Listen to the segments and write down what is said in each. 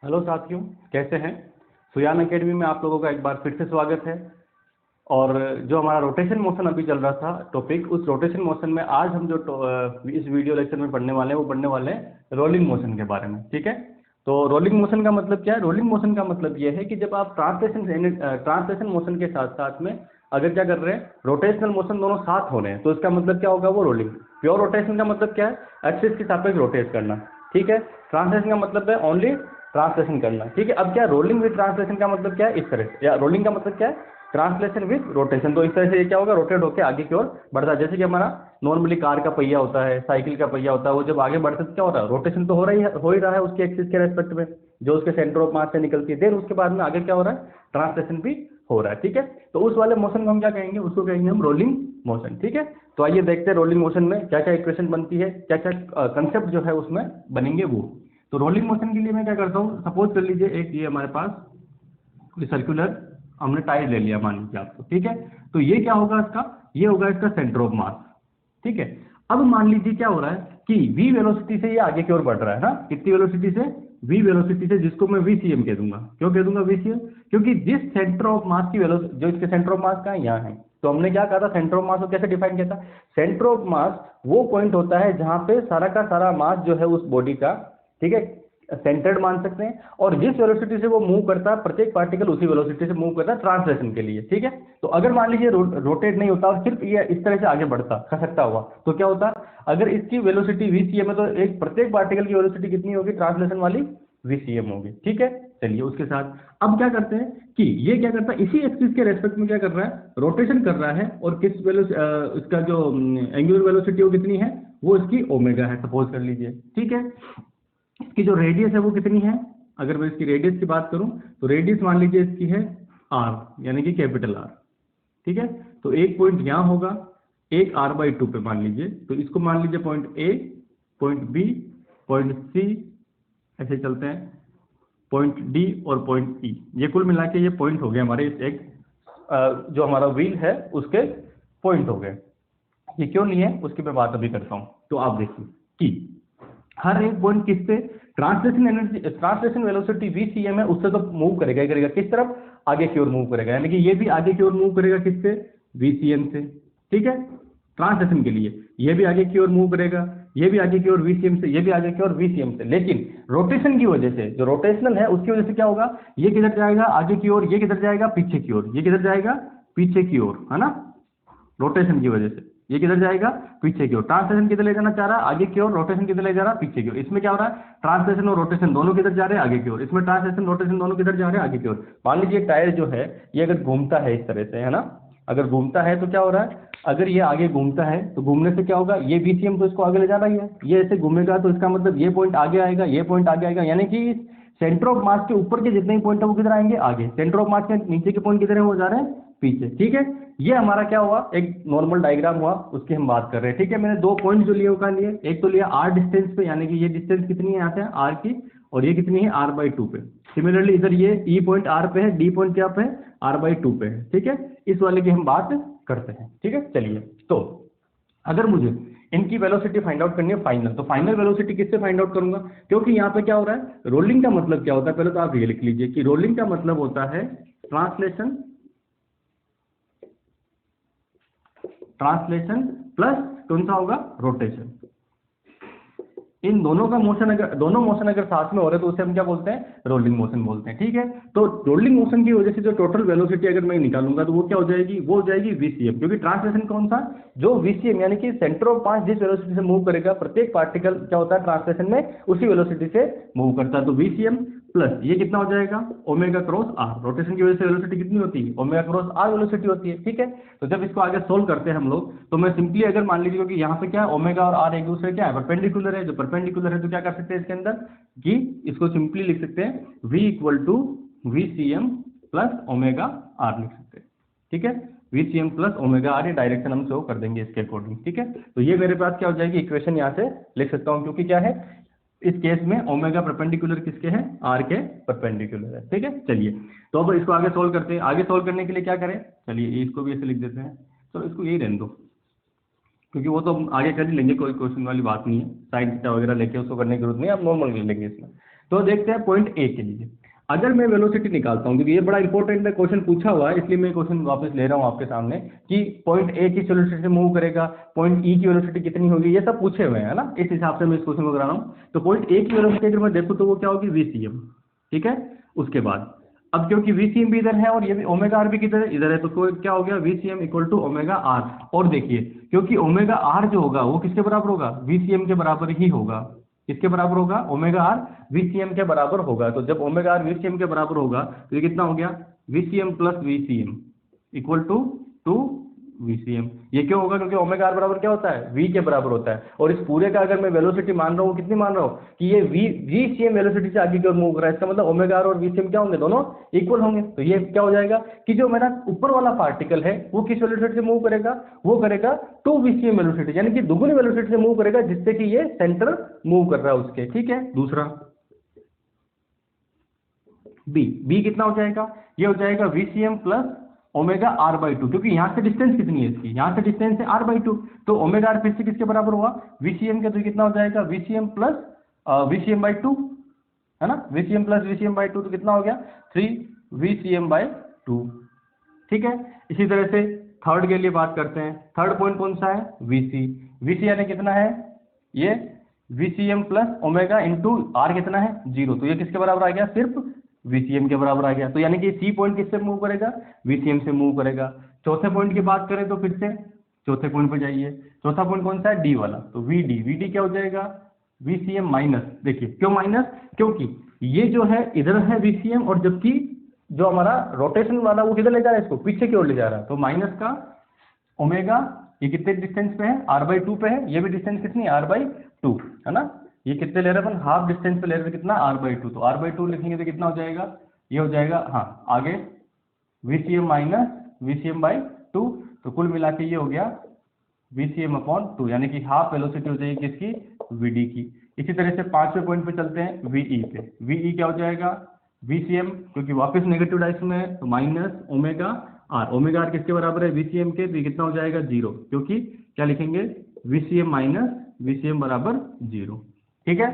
Hello साथियों, कैसे हैं। सुयान एकेडमी में आप लोगों का एक बार फिर से स्वागत है। और जो हमारा रोटेशन मोशन अभी चल रहा था टॉपिक, उस रोटेशन मोशन में आज हम जो इस वीडियो लेक्चर में पढ़ने वाले हैं वो पढ़ने वाले हैं रोलिंग मोशन के बारे में। ठीक है, तो रोलिंग मोशन का मतलब क्या है? रोलिंग मोशन का मतलब ये है कि जब आप ट्रांसलेशन मोशन के साथ साथ में अगर क्या कर रहे हैं, रोटेशनल मोशन दोनों साथ हो रहे हैं, तो इसका मतलब क्या होगा? वो रोलिंग। प्योर रोटेशन का मतलब क्या है? एक्सिस के सापेक्ष रोटेट करना। ठीक है, ट्रांसलेशन का मतलब है ओनली ट्रांसलेशन करना। ठीक है, अब क्या रोलिंग विद ट्रांसलेशन का मतलब क्या है? इस तरह से, या रोलिंग का मतलब क्या है? Translation with rotation. तो इस तरह से ये क्या होगा? रोटेट होकर आगे की ओर बढ़ता है। जैसे कि हमारा नॉर्मली कार का पहिया होता है, साइकिल का पहिया होता है, वो जब आगे बढ़ते तो क्या होता है? रोटेशन तो हो ही रहा है उसके एक्सिस के रेस्पेक्ट में, जो उसके सेंटर ऑफ मास से निकलती है। देन उसके बाद में आगे क्या हो रहा है? ट्रांसलेशन भी हो रहा है। ठीक है, तो उस वाले मोशन को हम क्या कहेंगे? उसको कहेंगे हम रोलिंग मोशन। ठीक है, तो आइए देखते हैं रोलिंग मोशन में क्या क्या इक्वेशन बनती है, क्या क्या कंसेप्ट जो है उसमें बनेंगे वो। तो रोलिंग मोशन के लिए मैं क्या करता हूँ, सपोज कर लीजिए एक ये हमारे पास कोई सर्कुलर हमने टायर ले लिया, मान लीजिए आपको। ठीक है, तो ये क्या होगा इसका? ये होगा इसका सेंटर ऑफ मास। ठीक है, अब मान लीजिए क्या हो रहा है कि v वेलोसिटी से ये आगे की ओर बढ़ रहा है ना। कितनी वेलोसिटी से? v वेलोसिटी से, जिसको मैं vcm कह दूंगा। क्यों कह दूंगा vcm? क्योंकि जिस सेंटर ऑफ मास की वेलोसिटी, जो इसके सेंटर ऑफ मास का है यहाँ है, तो हमने क्या कहा था? सेंटर ऑफ मास को कैसे डिफाइन किया था? सेंटर ऑफ मास वो पॉइंट होता है जहां पे सारा का सारा मास जो है उस बॉडी का, ठीक है, सेंटर्ड मान सकते हैं, और जिस वेलोसिटी से वो मूव करता है प्रत्येक पार्टिकल उसी वेलोसिटी से मूव करता है ट्रांसलेशन के लिए। ठीक है, तो अगर मान लीजिए रोटेट नहीं होता और सिर्फ ये इस तरह से आगे बढ़ता खसकता हुआ, तो क्या होता? अगर इसकी वेलोसिटी vcm है तो एक प्रत्येक पार्टिकल की वेलोसिटी कितनी होगी? ट्रांसलेशन वाली vcm होगी। ठीक है, चलिए उसके साथ अब क्या करते हैं कि ये क्या करता है? इसी एक्सिस के रेस्पेक्ट में क्या कर रहा है? रोटेशन कर रहा है। और किस इसका जो एंगुलर वेलोसिटी वो कितनी है? वो इसकी ओमेगा है, सपोज कर लीजिए। ठीक है, इसकी जो रेडियस है वो कितनी है? अगर मैं इसकी रेडियस की बात करूं तो रेडियस मान लीजिए इसकी है r, यानी कि कैपिटल R। ठीक है, तो एक पॉइंट यहां होगा, एक r/2 पे मान लीजिए, तो इसको मान लीजिए point A, point B, point C, ऐसे चलते हैं, पॉइंट D और पॉइंट E। ये कुल मिला के ये पॉइंट हो गए हमारे इस एक जो हमारा व्हील है उसके पॉइंट हो गए। ये क्यों नहीं है उसकी मैं बात अभी करता हूं। तो आप देखिए कि हर एक पॉइंट किससे? Translation energy, translation velocity vcm है, उससे तो मूव करेगा ही करेगा। किस तरफ? आगे की ओर मूव करेगा, यानी कि ये भी आगे की ओर मूव करेगा। किससे? vcm से। ठीक है, ट्रांसलेशन के लिए ये भी आगे की ओर मूव करेगा, ये भी आगे की ओर vcm से, ये भी आगे की ओर vcm से। लेकिन रोटेशन की वजह से, जो रोटेशनल है उसकी वजह से क्या होगा? ये किधर जाएगा? आगे की ओर। ये किधर जाएगा? पीछे की ओर। ये किधर जाएगा? पीछे की ओर, है ना। रोटेशन की वजह से ये किधर जाएगा? पीछे की ओर। ट्रांसलेशन किधर ले जाना चाह रहा है? आगे की ओर। रोटेशन किधर ले जा रहा है? पीछे की ओर। इसमें क्या हो रहा है? ट्रांसलेशन और रोटेशन दोनों किधर जा रहे हैं? आगे की ओर। इसमें ट्रांसलेशन रोटेशन दोनों किधर जा रहे हैं? आगे की ओर। मान लीजिए टायर जो है ये अगर घूमता है इस तरह से, है ना, अगर घूमता है तो क्या हो रहा है? अगर ये आगे घूमता है तो घूमने से क्या होगा? ये vcm तो इसको आगे ले जा रहा ही है, ये ऐसे घूमेगा तो इसका मतलब ये पॉइंट आगे आएगा, ये पॉइंट आगे आएगा, यानी कि सेंटर ऑफ मास के ऊपर के जितने पॉइंट है वो किधर आएंगे? आगे। सेंटर ऑफ मास के नीचे के पॉइंट किधर है? वो जा रहे हैं पीछे। ठीक है, ये हमारा क्या हुआ? एक नॉर्मल डायग्राम हुआ, उसकी हम बात कर रहे हैं। ठीक है, मैंने दो पॉइंट जो लिए वो लिए, एक तो लिया r डिस्टेंस पे, यानी कि ये डिस्टेंस कितनी है यहाँ से r की, और ये कितनी है? r/2 पे। सिमिलरली इधर ये e पॉइंट r पे है, d पॉइंट क्या पे है? r/2 पे है। ठीक है, इस वाले की हम बात करते हैं। ठीक है, चलिए, तो अगर मुझे इनकी वेलोसिटी फाइंड आउट करनी है फाइनल, तो फाइनल वेलोसिटी किससे फाइंड आउट करूंगा? क्योंकि यहाँ पे क्या हो रहा है? रोलिंग का मतलब क्या होता है? पहले तो आप ये लिख लीजिए कि रोलिंग का मतलब होता है ट्रांसलेशन प्लस कौन सा होगा? रोटेशन। इन दोनों का मोशन दोनों मोशन अगर साथ में हो रहे तो उसे हम क्या बोलते हैं? रोलिंग मोशन बोलते हैं। ठीक है, तो रोलिंग मोशन की वजह से जो टोटल वेलोसिटी अगर मैं निकालूंगा तो वो क्या हो जाएगी? वो हो जाएगी vcm, क्योंकि ट्रांसलेशन कौन सा? जो vcm, यानी कि सेंटर ऑफ मास जिस वेलोसिटी से मूव करेगा प्रत्येक पार्टिकल क्या होता है? ट्रांसलेशन में उसी वेलोसिटी से मूव करता है। तो vcm प्लस ये कितना हो जाएगा? Omega cross R. रोटेशन की वजह से वेलोसिटी कितनी होती है? ओमेगा क्रॉस आर वेलोसिटी होती है। ठीक है, तो जब इसको आगे सोल्व करते हैं हम लोग, तो मैं सिंपली अगर मान लीजिए, क्योंकि यहाँ पे क्या है? ओमेगा और आर एक दूसरे क्या है? परपेंडिकुलर है। जो परपेंडिकुलर है तो क्या कर सकते हैं इसके अंदर कि इसको सिंपली लिख सकते हैं v equal to vcm plus omega R लिख सकते हैं। ठीक है, vcm प्लस ओमेगा आर, ये डायरेक्शन हम शो कर देंगे इसके अकॉर्डिंग। ठीक है, तो ये मेरे पास क्या हो जाएगी? इक्वेशन यहाँ से लिख सकता हूँ, क्योंकि क्या है इस केस में ओमेगा परपेंडिकुलर किसके है? आर के परपेंडिकुलर है। ठीक है, चलिए, तो अब इसको आगे सोल्व करते हैं। आगे सोल्व करने के लिए क्या करें? चलिए इसको भी ऐसे लिख देते हैं। तो इसको यही रहने दो, क्योंकि वो तो हम आगे कर ही लेंगे, कोई क्वेश्चन वाली बात नहीं है। साइन थीटा वगैरह लेके उसको करने की जरूरत नहीं है, आप नॉर्मल कर लेंगे इसमें। तो देखते हैं पॉइंट ए के लिए। अगर मैं वेलोसिटी निकालता हूं, क्योंकि ये बड़ा इंपॉर्टेंट है, क्वेश्चन पूछा हुआ है, इसलिए मैं क्वेश्चन वापस ले रहा हूं आपके सामने कि पॉइंट ए किस वेलोसिटी से मूव करेगा, पॉइंट ई की वेलोसिटी कितनी होगी, ये सब पूछे हुए हैं ना, इस हिसाब से मैं इस क्वेश्चन को करा रहा हूँ। तो पॉइंट ए की वेलोसिटी अगर मैं देखूँ तो वो क्या होगी, VCM। ठीक है, उसके बाद अब क्योंकि VCM भी इधर है और ये भी ओमेगा आर भी इधर है, तो क्या हो गया, VCM equal to omega R. और देखिए क्योंकि ओमेगा आर जो होगा वो किसके बराबर होगा, VCM के बराबर ही होगा। किसके बराबर होगा, ओमेगा आर VCM के बराबर होगा। तो जब ओमेगा आर VCM के बराबर होगा तो ये कितना हो गया, VCM plus VCM equal to VCM। ये क्यों होगा, क्योंकि ओमेगा आर बराबर क्या होता है, V के बराबर होता है। और इस पूरे का अगर मैं वेलोसिटी मान रहा हूँ, कितनी मान रहा हूँ कि ये VCM वेलोसिटी से आगे की ओर मूव कर रहा है, इसका मतलब ओमेगा आर और VCM क्या होंगे, दोनों इक्वल होंगे। तो ये क्या हो जाएगा कि जो मेरा ऊपर वाला पार्टिकल है वो किस वेलोसिटी से मूव करेगा, वो करेगा 2 VCM वेलोसिटी, यानी कि दुगुनी वेलोसिटी से मूव करेगा, जिससे कि ये सेंटर मूव कर रहा है उसके। ठीक है, दूसरा बी कितना हो जाएगा, ये हो जाएगा VCM plus omega R by two, क्योंकि यहाँ से डिस्टेंस कितनी है इसकी, यहाँ से डिस्टेंस है r बाई टू, तो ओमेगा आर फिर से किसके बराबर हुआ, VCM के, तो कितना हो जाएगा VCM plus VCM by two, है ना, VCM plus VCM by two, तो कितना हो गया 3 VCM बाई टू। ठीक है, इसी तरह से थर्ड के लिए बात करते हैं। थर्ड पॉइंट कौन सा है, VC यानी कितना है, ये VCM plus omega into R कितना है 0, तो ये किसके बराबर आ गया, सिर्फ VCM के बराबर आ गया। तो यानी कि सी पॉइंट किससे मूव करेगा, VCM से मूव करेगा। चौथे पॉइंट की बात करें तो फिर से चौथे पॉइंट पर जाइए। चौथा पॉइंट कौन सा है, डी वाला, तो VD क्या हो जाएगा, VCM माइनस। देखिए क्यों माइनस, क्योंकि ये जो है इधर है VCM, और जबकि जो हमारा रोटेशन वाला वो किधर ले जा रहा है, इसको पीछे की ओर ले जा रहा है। तो माइनस का ओमेगा, ये कितने डिस्टेंस पे है, r/2 पे है, ये भी डिस्टेंस कितनी है, r/2, है ना। ये कितने ले रहे हैं अपन, हाफ डिस्टेंस पे ले रहे हैं, कितना r/2, तो r/2 लिखेंगे तो कितना हो जाएगा, ये हो जाएगा, हाँ आगे VCM माइनस VCM बाई 2, तो कुल मिला के ये हो गया VCM अपॉन 2, यानी कि हाफ वेलोसिटी हो जाएगी किसकी, VD की। इसी तरह से पांचवें पॉइंट पे चलते हैं, VE पे। VE क्या हो जाएगा, VCM, क्योंकि वापस नेगेटिव डायरेक्शन में है, तो माइनस ओमेगा आर किसके बराबर है, VCM के, तो ये कितना हो जाएगा 0, क्योंकि क्या लिखेंगे, VCM माइनस VCM बराबर 0। ठीक है,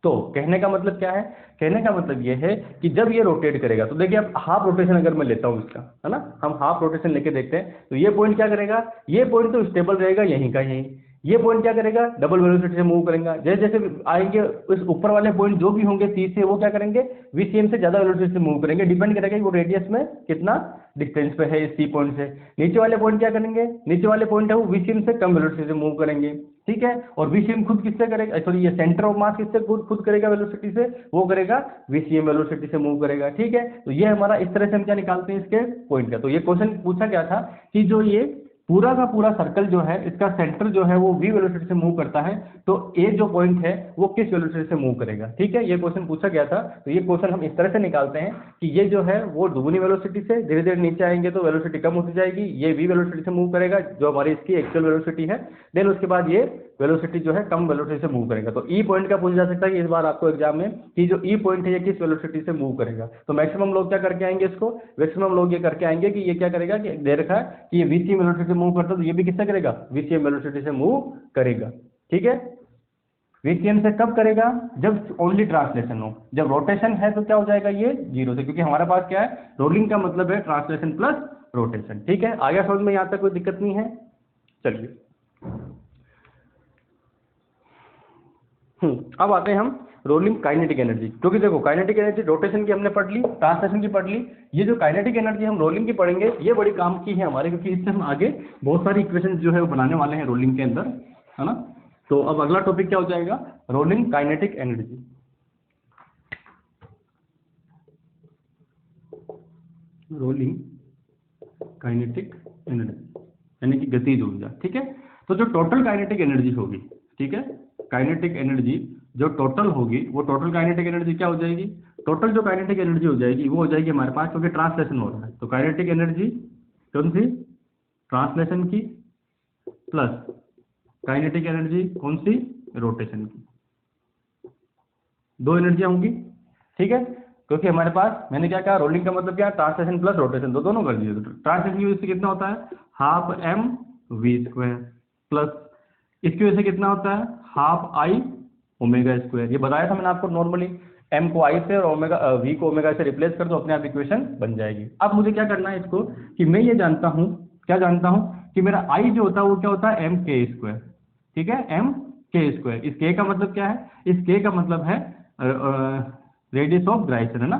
तो कहने का मतलब क्या है, कहने का मतलब ये है कि जब ये रोटेट करेगा, तो देखिए अब हाफ रोटेशन अगर मैं लेता हूँ इसका, है ना, हम हाफ रोटेशन लेके देखते हैं, तो ये पॉइंट क्या करेगा, ये पॉइंट तो स्टेबल रहेगा यहीं का यहीं, ये पॉइंट क्या करेगा, डबल वेलोसिटी से मूव करेगा। जैसे जैसे आएंगे इस ऊपर वाले पॉइंट जो भी होंगे सी से, वो क्या करेंगे, VCM से ज्यादा वेलोसिटी से मूव करेंगे, डिपेंड करेगा कि वो रेडियस में कितना डिस्टेंस पे है इस सी पॉइंट से। नीचे वाले पॉइंट क्या करेंगे, नीचे वाले पॉइंट है वो VCM से कम वेलोसिटी से मूव करेंगे। ठीक है, और VCM खुद किससे करेगा, सॉरी ये सेंटर ऑफ मास किससे खुद करेगा वेलोसिटी से, वो करेगा VCM वेलोसिटी से मूव करेगा। ठीक है, तो ये हमारा, इस तरह से हम क्या निकालते हैं इसके पॉइंट का। तो ये क्वेश्चन पूछा गया था कि जो ये पूरा का पूरा सर्कल जो है, इसका सेंटर जो है वो v वेलोसिटी से मूव करता है, तो a जो पॉइंट है वो किस वेलोसिटी से मूव करेगा। ठीक है, ये क्वेश्चन पूछा गया था, तो ये क्वेश्चन हम इस तरह से निकालते हैं कि ये जो है वो दुगुनी वेलोसिटी से धीरे धीरे नीचे आएंगे तो वेलोसिटी कम होती जाएगी, ये v वेलोसिटी से मूव करेगा जो हमारी इसकी एक्चुअल वेलोसिटी है, देन उसके बाद ये वेलोसिटी जो है कम वेलोसिटी से मूव करेगा। तो ई पॉइंट का पूछा जा सकता है कि इस बार आपको एग्जाम में कि जो ई पॉइंट है ये किस वेलोसिटी से मूव करेगा। तो मैक्सिमम लोग क्या करके आएंगे, इसको मैक्सिमम लोग ये करके आएंगे कि ये क्या करेगा, कि दे रखा है कि ये VCM वेलोसिटी से मूव करता है, तो ये भी किससे करेगा, VCM वेलोसिटी से मूव करेगा। ठीक है, VCM से कब करेगा, जब ओनली ट्रांसलेशन हो, जब रोटेशन है तो क्या हो जाएगा ये 0 से, क्योंकि हमारे पास क्या है, रोलिंग का मतलब है ट्रांसलेशन प्लस रोटेशन। ठीक है, आगे समझ में, यहाँ तक कोई दिक्कत नहीं है। चलिए अब आते हैं हम रोलिंग काइनेटिक एनर्जी, क्योंकि देखो काइनेटिक एनर्जी रोटेशन की हमने पढ़ ली, ट्रांसलेशन की पढ़ ली, ये जो काइनेटिक एनर्जी हम रोलिंग की पढ़ेंगे ये बड़ी काम की है हमारे, क्योंकि इससे हम आगे बहुत सारी इक्वेशन जो है वो बनाने वाले हैं रोलिंग के अंदर, है ना। तो अब अगला टॉपिक क्या हो जाएगा, rolling kinetic energy. Rolling kinetic energy यानी कि गतिज ऊर्जा। ठीक है, तो जो टोटल काइनेटिक एनर्जी होगी, ठीक है, काइनेटिक एनर्जी जो टोटल होगी, वो टोटल काइनेटिक एनर्जी क्या हो जाएगी, टोटल जो काइनेटिक एनर्जी हो जाएगी वो हो जाएगी हमारे पास, क्योंकि ट्रांसलेशन हो रहा है, तो काइनेटिक एनर्जी कौन सी, ट्रांसलेशन की, प्लस काइनेटिक एनर्जी कौन सी, रोटेशन की, दो एनर्जियां होंगी। ठीक है, क्योंकि हमारे पास, मैंने क्या कहा, रोलिंग का मतलब क्या है, ट्रांसलेशन प्लस रोटेशन, तो दोनों कर दिए। तो ट्रांसलेशन की वजह से कितना होता है, half m v square, plus इसकी वजह से कितना होता है, हाफ I ओमेगा स्क्वायर, ये बताया था मैंने आपको नॉर्मली, m को i से और ओमेगा v को ओमेगा से रिप्लेस कर दो, अपने आप इक्वेशन बन जाएगी। अब मुझे क्या करना है इसको, कि मैं ये जानता हूँ, क्या जानता हूँ कि मेरा i जो होता है वो क्या होता है m k स्क्वायर, ठीक है, m k स्क्वायर। इस k का मतलब क्या है, इस k का मतलब है रेडियस ऑफ ग्राइसन, है ना।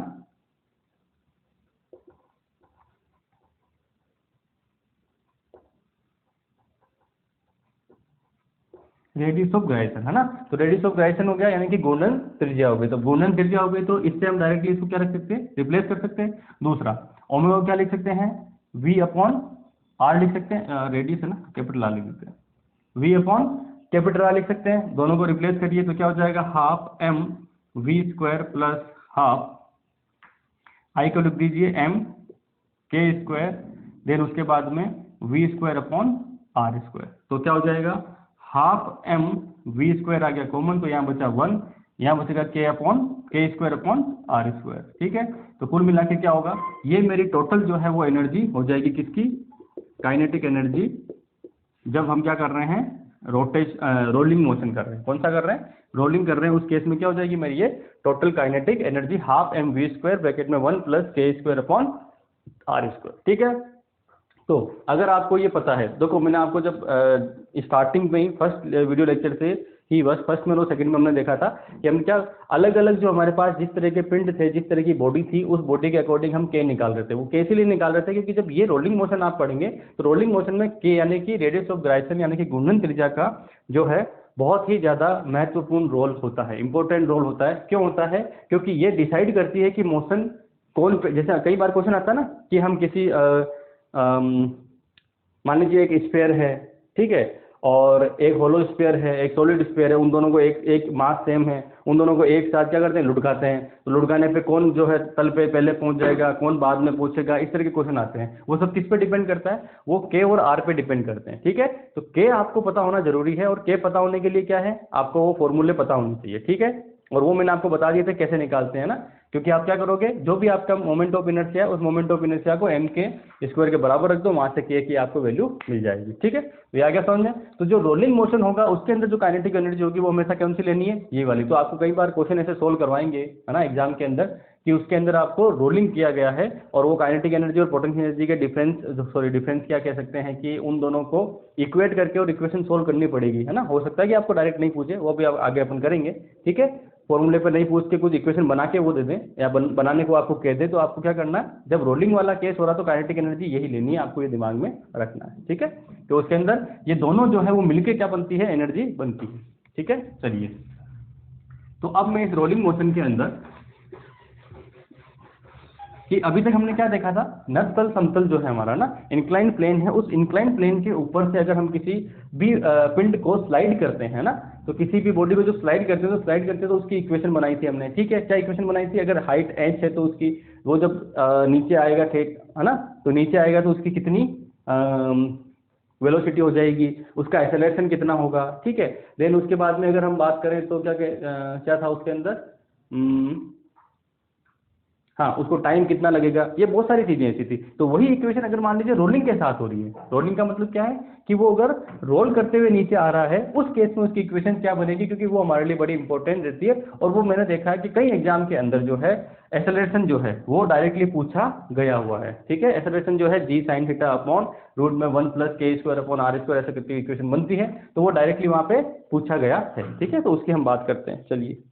रेडियस ऑफ ग्राइसन, है ना। तो रेडियस ऑफ ग्राइसन हो गया, यानी कि घूर्णन त्रिज्या हो गई। तो घूर्णन त्रिज्या हो गई तो इससे हम डायरेक्टली इसको क्या रख सकते हैं, रिप्लेस कर सकते हैं। दूसरा ओमेगा क्या लिख सकते हैं, v अपॉन r लिख सकते हैं, रेडियस है ना, कैपिटल r लिख सकते हैं, v अपॉन कैपिटल R लिख सकते हैं। दोनों को रिप्लेस करिए तो क्या हो जाएगा, half m v square plus half i को लिख दीजिए m k स्क्वायर, देन उसके बाद में v square upon r square. तो क्या हो जाएगा, हाफ m v स्क्वायर आ गया कॉमन, तो यहाँ बचा 1, यहाँ बचेगा k upon k square upon r square, ठीक है। तो कुल मिला के क्या होगा, ये मेरी टोटल जो है वो एनर्जी हो जाएगी किसकी, काइनेटिक एनर्जी, जब हम क्या कर रहे हैं, रोलिंग मोशन कर रहे हैं। कौन सा कर रहे हैं, रोलिंग कर रहे हैं। उस केस में क्या हो जाएगी मेरी ये total kinetic energy, half m v square bracket में 1 plus k square upon r square, ठीक है। तो अगर आपको ये पता है, देखो मैंने आपको जब स्टार्टिंग में ही फर्स्ट वीडियो लेक्चर से ही, बस फर्स्ट में और सेकंड में हमने देखा था कि हम क्या अलग अलग जो हमारे पास जिस तरह के पिंड थे, जिस तरह की बॉडी थी, उस बॉडी के अकॉर्डिंग हम के निकाल रहे थे। वो के इसीलिए निकाल रहे थे क्योंकि जब ये रोलिंग मोशन आप पढ़ेंगे तो रोलिंग मोशन में के यानी कि रेडियस ऑफ ग्राइसन यानी कि घूर्णन त्रिज्या का जो है बहुत ही ज्यादा महत्वपूर्ण रोल होता है, इंपॉर्टेंट रोल होता है। क्यों होता है, क्योंकि ये डिसाइड करती है कि मोशन कौन, जैसे कई बार क्वेश्चन आता है ना कि हम किसी मान लीजिए एक स्फीयर है, ठीक है, और एक होलो स्फीयर है, एक सॉलिड स्फीयर है, उन दोनों को एक मास सेम है, उन दोनों को एक साथ क्या करते हैं, लुढ़काते हैं। तो लुढ़काने पे कौन जो है तल पे पहले पहुंच जाएगा, कौन बाद में पहुंचेगा, इस तरह के क्वेश्चन आते हैं। वो सब किस पे डिपेंड करता है, वो के और आर पे डिपेंड करते हैं, ठीक है। तो के आपको पता होना जरूरी है, और के पता होने के लिए क्या है, आपको वो फॉर्मूले पता होने चाहिए, ठीक है। और वो मैंने आपको बता दिए थे कैसे निकालते हैं ना, क्योंकि आप क्या करोगे, जो भी आपका मोमेंट ऑफ इनर्शिया है उस मोमेंट ऑफ इनर्शिया को m के स्क्वायर के बराबर रख दो, वहां से k की आपको वैल्यू मिल जाएगी, ठीक है। तो ये आ गया समझ में। तो जो रोलिंग मोशन होगा उसके अंदर जो काइनेटिक एनर्जी होगी वो हमेशा कौन सी लेनी है, ये वाली। तो आपको कई बार क्वेश्चन ऐसे सोल्व करवाएंगे, है ना, एग्जाम के अंदर, कि उसके अंदर आपको रोलिंग किया गया है और वो काइनेटिक एनर्जी और पोटेंशियल एनर्जी के डिफरेंस क्या कह सकते हैं कि उन दोनों को इक्वेट करके और इक्वेशन सोल्व करनी पड़ेगी, है ना। हो सकता है कि आपको डायरेक्ट नहीं पूछे, वो भी आप आगे अपन करेंगे, ठीक है। फॉर्मूले पर नहीं पूछ के कुछ इक्वेशन बना के वो दे दें, या बनाने को आपको कह दे, तो आपको क्या करना है, जब रोलिंग वाला केस हो रहा तो काइनेटिक एनर्जी यही लेनी है, आपको ये दिमाग में रखना है, ठीक है। तो उसके अंदर ये दोनों जो है वो मिलके क्या बनती है, एनर्जी बनती है, ठीक है। चलिए, तो अब मैं इस रोलिंग मोशन के अंदर कि अभी तक हमने क्या देखा था, नत तल समतल जो है हमारा ना, इंक्लाइन प्लेन है, उस इंक्लाइन प्लेन के ऊपर से अगर हम किसी भी पिंड को स्लाइड करते हैं ना, तो किसी भी बॉडी को जो स्लाइड करते हैं तो उसकी इक्वेशन बनाई थी हमने, ठीक है। क्या इक्वेशन बनाई थी, अगर हाइट h है तो उसकी वो जब नीचे आएगा, ठीक है ना, तो नीचे आएगा तो उसकी कितनी वेलोसिटी हो जाएगी, उसका एक्सेलरेशन कितना होगा, ठीक है। देन उसके बाद में अगर हम बात करें तो क्या था उसके अंदर, हाँ, उसको टाइम कितना लगेगा, ये बहुत सारी चीजें ऐसी थी। तो वही इक्वेशन अगर मान लीजिए रोलिंग के साथ हो रही है, रोलिंग का मतलब क्या है कि वो अगर रोल करते हुए नीचे आ रहा है, उस केस में उसकी इक्वेशन क्या बनेगी, क्योंकि वो हमारे लिए बड़ी इंपॉर्टेंट रहती है। और वो मैंने देखा है कि कई एग्जाम के अंदर जो है एक्सेलरेशन जो है वो डायरेक्टली पूछा गया हुआ है, ठीक है। एक्सेलरेशन जो है g sin theta upon root में 1 plus k square upon r square ऐसे करके इक्वेशन बनती है, तो वो डायरेक्टली वहां पे पूछा गया है, ठीक है। तो उसकी हम बात करते हैं, चलिए।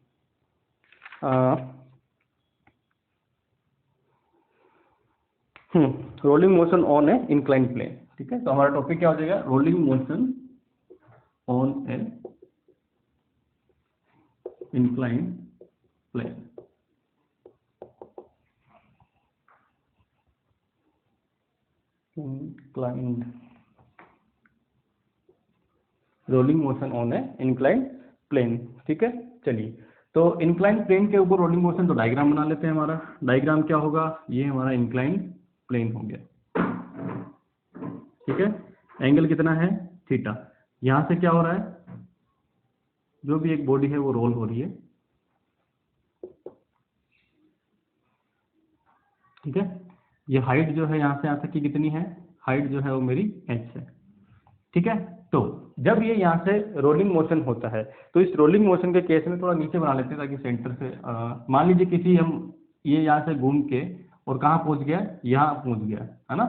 Rolling motion on a incline plane, ठीक है। तो हमारा टॉपिक क्या हो जाएगा, rolling motion on a incline plane. Inclined rolling motion on a incline plane, ठीक है। चलिए, तो इंक्लाइन प्लेन के ऊपर रोलिंग मोशन, तो डायग्राम बना लेते हैं। हमारा डायग्राम क्या होगा, ये हमारा इंक्लाइन प्लेन हो गया, ठीक है। एंगल कितना है, थीटा। यहां से क्या हो रहा है, जो भी एक बॉडी है वो रोल हो रही है, ठीक है। ये हाइट जो है यहां से यहां तक की कितनी है, हाइट जो है वो मेरी h है, ठीक है। तो जब ये यहाँ से रोलिंग मोशन होता है, तो इस रोलिंग मोशन के केस में थोड़ा नीचे बना लेते हैं ताकि सेंटर से मान लीजिए किसी हम ये यहाँ से घूम के और कहाँ पहुँच गया, यहाँ पहुँच गया, है ना।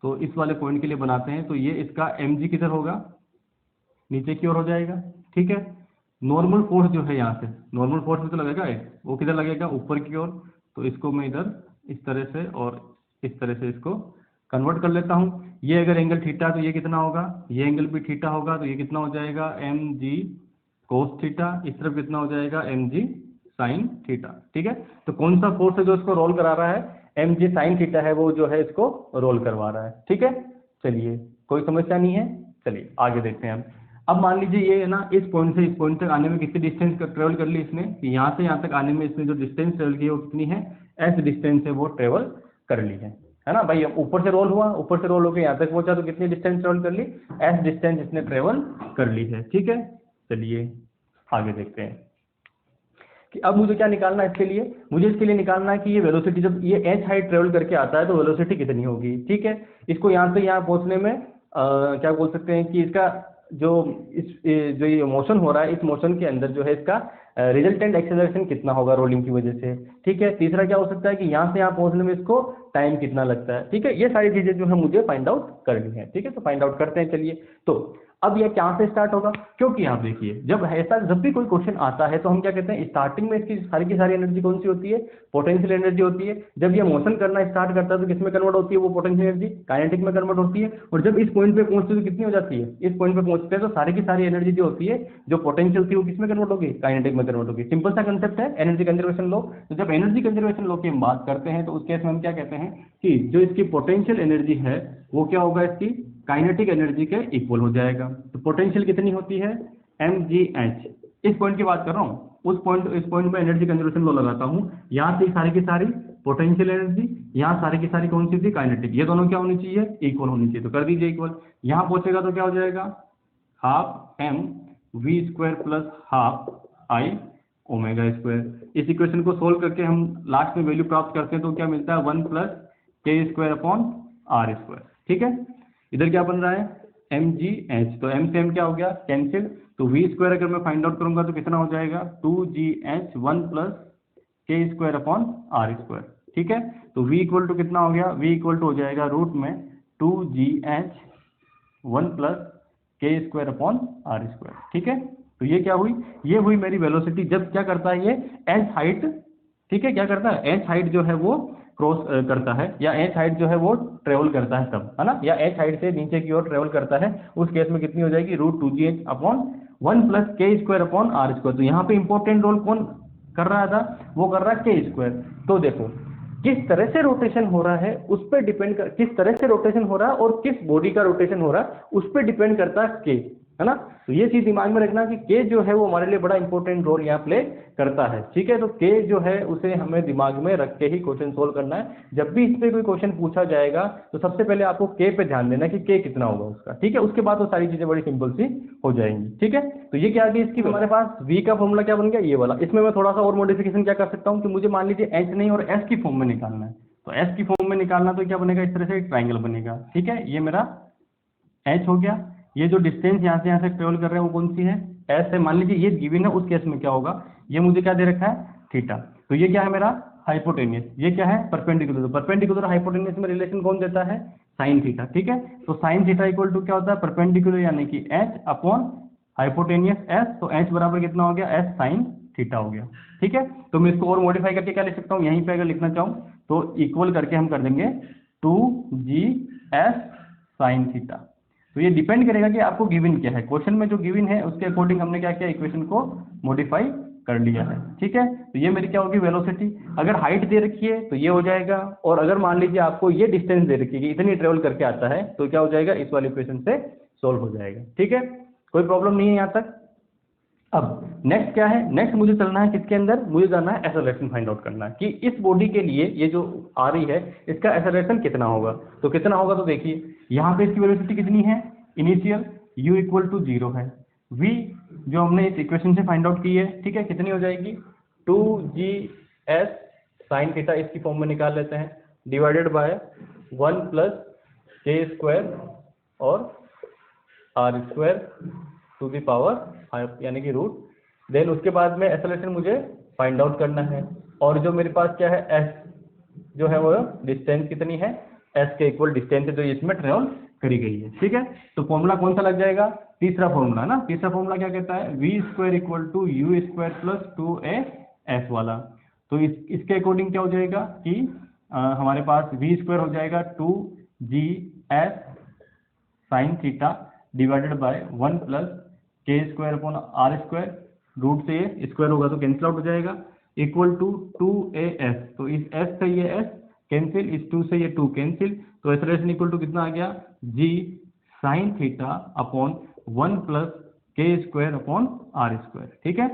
तो इस वाले पॉइंट के लिए बनाते हैं, तो ये इसका mg किधर होगा, नीचे की ओर हो जाएगा, ठीक है। नॉर्मल फोर्स जो है यहाँ से, नॉर्मल फोर्स में तो लगेगा वो किधर लगेगा, ऊपर की ओर। तो इसको मैं इधर इस तरह से और इस तरह से इसको कन्वर्ट कर लेता हूँ। ये अगर एंगल थीटा तो ये कितना होगा, ये एंगल भी थीटा होगा, तो ये कितना हो जाएगा mg cos थीटा, इस तरफ कितना हो जाएगा mg sin थीटा, ठीक है। तो कौन सा फोर्स है जो इसको रोल करा रहा है, mg sin थीटा है वो जो है इसको रोल करवा रहा है, ठीक है। चलिए कोई समस्या नहीं है, चलिए आगे देखते हैं हम। अब मान लीजिए ये है ना, इस पॉइंट से इस पॉइंट तक आने में कितनी डिस्टेंस ट्रेवल कर ली इसने, कि यहाँ से यहाँ तक आने में इसने जो डिस्टेंस ट्रेवल की है वो कितनी है, एस डिस्टेंस है वो ट्रेवल कर ली है ना भाई। ऊपर से रोल हुआ, ऊपर से रोल होकर यहाँ तक पहुंचा, तो कितनी डिस्टेंस ट्रेवल कर ली, एस डिस्टेंस इसने ट्रेवल कर ली है, ठीक है। चलिए आगे देखते हैं कि अब मुझे क्या निकालना है इसके लिए, मुझे इसके लिए निकालना है कि ये वेलोसिटी जब ये एच हाइट ट्रेवल करके आता है तो वेलोसिटी कितनी होगी, ठीक है। इसको यहाँ से यहाँ पहुँचने में क्या बोल सकते हैं कि इसका जो जो ये मोशन हो रहा है, इस मोशन के अंदर जो है इसका रिजल्टेंट एक्सेलरेशन कितना होगा रोलिंग की वजह से, ठीक है। तीसरा क्या हो सकता है कि यहाँ से यहाँ पहुँचने में इसको टाइम कितना लगता है, ठीक है। ये सारी चीजें जो है मुझे फाइंड आउट करनी है, ठीक है। तो फाइंड आउट करते हैं, चलिए। तो अब यह कहाँ से स्टार्ट होगा, क्योंकि आप देखिए जब भी कोई क्वेश्चन आता है तो हम क्या कहते हैं, स्टार्टिंग में इसकी सारी की सारी एनर्जी कौन सी होती है, पोटेंशियल एनर्जी होती है। जब ये मोशन करना स्टार्ट करता है तो किसमें कन्वर्ट होती है वो पोटेंशियल एनर्जी, काइनेटिक में कन्वर्ट होती है। और जब इस पॉइंट पे पहुंचती है तो कितनी हो जाती है, इस पॉइंट पे पहुंचते हैं तो सारी की सारी एनर्जी जो होती है, जो पोटेंशियल थी वो किसमें कन्वर्ट होगी, काइनेटिक में कन्वर्ट होगी। सिंपल सा कंसेप्ट है एनर्जी कंजर्वेशन लॉ। तो जब एनर्जी कंजर्वेशन लॉ की हम बात करते हैं तो उस केस में हम क्या कहते हैं कि जो इसकी पोटेंशियल एनर्जी है वो क्या होगा, इसकी काइनेटिक एनर्जी के इक्वल हो जाएगा। तो पोटेंशियल कितनी होती है, mgh। इस पॉइंट की बात कर रहा हूँ, इस पॉइंट में एनर्जी कंजर्वेशन लॉ लगाता हूँ। यहाँ से सारी की सारी पोटेंशियल एनर्जी, यहाँ सारी की सारी कौन सी थी, काइनेटिक। ये दोनों क्या होनी चाहिए, इक्वल होनी चाहिए। तो कर दीजिए इक्वल। यहाँ पहुंचेगा तो क्या हो जाएगा, half m v square plus half i omega square. इस इक्वेशन को सोल्व करके हम लास्ट में वैल्यू प्राप्त करते हैं तो क्या मिलता है, 1 प्लस के स्क्वायर अपॉन आर स्क्वायर, ठीक है। इधर क्या बन रहा है, mgh। तो m से m क्या हो गया, कैंसिल। तो v स्क्वायर अगर मैं फाइंड आउट करूंगा तो कितना हो जाएगा, 2gh 1 प्लस के स्क्वायर अपॉन आर स्क्वायर, ठीक है। तो v इक्वल टू कितना हो गया, v इक्वल टू हो जाएगा रूट में 2gh 1 प्लस के स्क्वायर अपॉन आर स्क्वायर, ठीक है। तो ये क्या हुई, ये हुई मेरी वेलोसिटी। जब क्या करता है ये एच हाइट, ठीक है, क्या करता है, एच हाइट जो है वो क्रॉस करता है, या एच हाइट जो है वो ट्रेवल करता है तब, है ना, या एच हाइट से नीचे की ओर ट्रेवल करता है, उस केस में कितनी हो जाएगी, रूट 2gh अपॉन 1 प्लस के स्क्वायर अपॉन आर स्क्वायर। तो यहाँ पे इंपॉर्टेंट रोल कौन कर रहा था, वो कर रहा है के स्क्वायर। तो देखो किस तरह से रोटेशन हो रहा है उस पर डिपेंड कर, किस तरह से रोटेशन हो रहा है और किस बॉडी का रोटेशन हो रहा है उस पर डिपेंड करता है के, है ना। तो ये चीज दिमाग में रखना कि के जो है वो हमारे लिए बड़ा इंपॉर्टेंट रोल यहाँ प्ले करता है, ठीक है। तो के जो है उसे हमें दिमाग में रख के ही क्वेश्चन सोल्व करना है। जब भी इस पे कोई क्वेश्चन पूछा जाएगा तो सबसे पहले आपको के पे ध्यान देना कि के कितना होगा उसका, ठीक है। उसके बाद वो सारी चीजें बड़ी सिंपल सी हो जाएंगी, ठीक है। तो ये क्या आ गई, इसकी हमारे पास v का फॉर्मूला क्या बन गया, ये वाला। इसमें मैं थोड़ा सा और मॉडिफिकेशन क्या कर सकता हूँ कि मुझे मान लीजिए h नहीं और s की फॉर्म में निकालना है। तो s की फॉर्म में निकालना तो क्या बनेगा, इस तरह से एक ट्राइंगल बनेगा, ठीक है। ये मेरा h हो गया। ये जो डिस्टेंस यहाँ से ट्रेवल कर रहे हैं वो कौन सी है, s है। मान लीजिए ये गिवन है, उस केस में क्या होगा, ये मुझे क्या दे रखा है, थीटा। तो ये क्या है मेरा हाइपोटेनियस, ये क्या है परपेंडिकुलर। तो परपेंडिकुलर हाइपोटेनियस में रिलेशन कौन देता है, साइन थीटा, ठीक है। तो साइन थीटा इक्वल टू क्या होता है, परपेंडिकुलर यानी कि h अपॉन हाइपोटेनियस s। तो h बराबर कितना हो गया, s साइन थीटा हो गया, ठीक है। तो मैं इसको और मॉडिफाई करके क्या लिख सकता हूँ, यहीं पे अगर लिखना चाहूँ तो इक्वल करके हम कर देंगे 2gs साइन थीटा। तो ये डिपेंड करेगा कि आपको गिवन क्या है, क्वेश्चन में जो गिवन है उसके अकॉर्डिंग हमने क्या किया, इक्वेशन को मॉडिफाई कर लिया है, ठीक है। तो ये मेरी क्या होगी, वेलोसिटी। अगर हाइट दे रखी है तो ये हो जाएगा, और अगर मान लीजिए आपको ये डिस्टेंस दे रखी है कि इतनी ट्रेवल करके आता है तो क्या हो जाएगा, इस वाले इक्वेशन से सोल्व हो जाएगा, ठीक है। कोई प्रॉब्लम नहीं है यहाँ तक। अब नेक्स्ट क्या है, नेक्स्ट मुझे चलना है किसके अंदर, मुझे जाना है एक्सेलरेशन फाइंड आउट करना है कि इस बॉडी के लिए ये जो आ रही है इसका एक्सेलरेशन कितना होगा। तो कितना होगा, तो देखिए यहाँ पे इसकी वेलोसिटी कितनी है, इनिशियल u इक्वल टू 0 है, v जो हमने इस इक्वेशन से फाइंड आउट की है, ठीक है, कितनी हो जाएगी 2gs साइन थीटा, इसकी फॉर्म में निकाल लेते हैं, डिवाइडेड बाय 1 प्लस के स्क्वायर और आर स्क्वायर √5 यानी कि रूट। देन उसके बाद में एक्सेलरेशन मुझे फाइंड आउट करना है, और जो मेरे पास क्या है s जो है वो डिस्टेंस कितनी है, s के इक्वल डिस्टेंस है जो इसमें ट्रेवल करी गई है। ठीक है, तो फॉर्मूला कौन सा लग जाएगा, तीसरा फॉर्मूला ना, तीसरा फॉर्मूला क्या कहता है, v² = u² + 2as वाला। तो इसके अकॉर्डिंग क्या हो जाएगा कि हमारे पास v² हो जाएगा 2gs sin theta divided by 1 + k² r², root से ये स्क्वायर होगा तो कैंसिल आउट हो जाएगा, इक्वल टू 2as। तो इस s से ये s कैंसिल, इस 2 से ये 2 कैंसिल, तो एक्सेलरेशन इक्वल टू कितना आ गया, g sin theta upon 1 + k² r²। ठीक है,